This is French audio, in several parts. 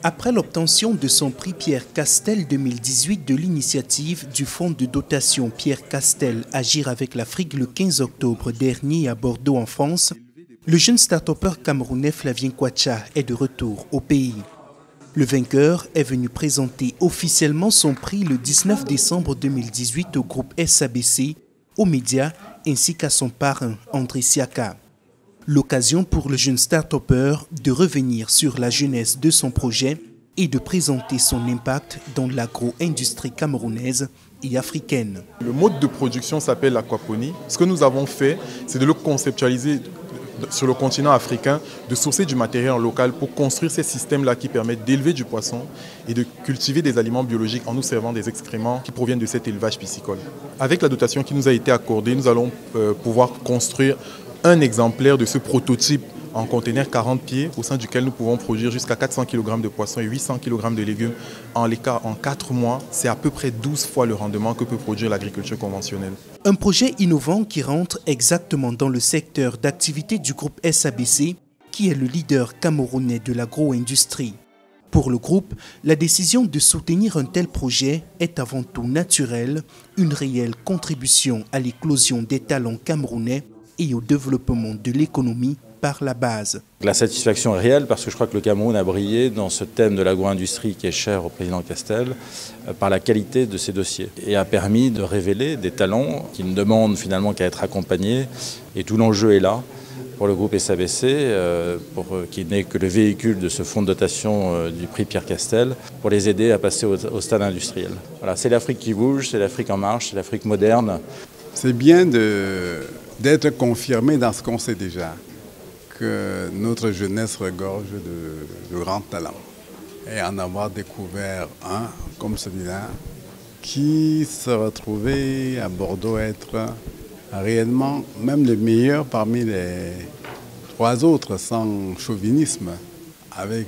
Après l'obtention de son prix Pierre Castel 2018 de l'initiative du fonds de dotation Pierre Castel Agir avec l'Afrique le 15 octobre dernier à Bordeaux en France, le jeune start-upper camerounais Flavien Kwacha est de retour au pays. Le vainqueur est venu présenter officiellement son prix le 19 décembre 2018 au groupe SABC, aux médias ainsi qu'à son parrain André Siaka. L'occasion pour le jeune start-upper de revenir sur la jeunesse de son projet et de présenter son impact dans l'agro-industrie camerounaise et africaine. Le mode de production s'appelle l'aquaponie. Ce que nous avons fait, c'est de le conceptualiser sur le continent africain, de sourcer du matériel local pour construire ces systèmes-là qui permettent d'élever du poisson et de cultiver des aliments biologiques en nous servant des excréments qui proviennent de cet élevage piscicole. Avec la dotation qui nous a été accordée, nous allons pouvoir construire un exemplaire de ce prototype en conteneur 40 pieds au sein duquel nous pouvons produire jusqu'à 400 kg de poissons et 800 kg de légumes en 4 mois. C'est à peu près 12 fois le rendement que peut produire l'agriculture conventionnelle. Un projet innovant qui rentre exactement dans le secteur d'activité du groupe SABC, qui est le leader camerounais de l'agro-industrie. Pour le groupe, la décision de soutenir un tel projet est avant tout naturelle, une réelle contribution à l'éclosion des talents camerounais et au développement de l'économie par la base. La satisfaction est réelle parce que je crois que le Cameroun a brillé dans ce thème de l'agro-industrie qui est cher au président Castel par la qualité de ses dossiers et a permis de révéler des talents qui ne demandent finalement qu'à être accompagnés. Et tout l'enjeu est là pour le groupe SABC, qui n'est que le véhicule de ce fonds de dotation du prix Pierre Castel, pour les aider à passer au stade industriel. Voilà, c'est l'Afrique qui bouge, c'est l'Afrique en marche, c'est l'Afrique moderne. C'est bien d'être confirmé dans ce qu'on sait déjà, que notre jeunesse regorge de grands talents. Et en avoir découvert un comme celui-là, qui se retrouvait à Bordeaux être réellement même le meilleur parmi les 3 autres, sans chauvinisme, avec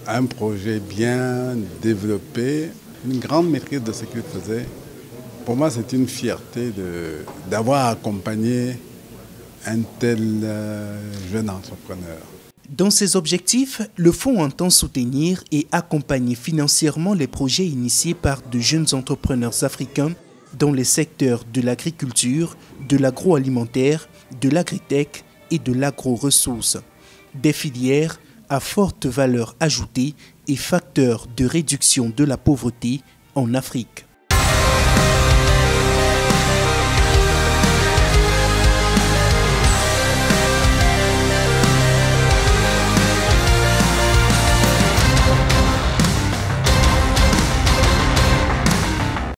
un projet bien développé, une grande maîtrise de ce qu'il faisait. Pour moi, c'est une fierté d'avoir accompagné un tel jeune entrepreneur. Dans ses objectifs, le fonds entend soutenir et accompagner financièrement les projets initiés par de jeunes entrepreneurs africains dans les secteurs de l'agriculture, de l'agroalimentaire, de l'agritech et de l'agro-ressources. Des filières à forte valeur ajoutée et facteurs de réduction de la pauvreté en Afrique.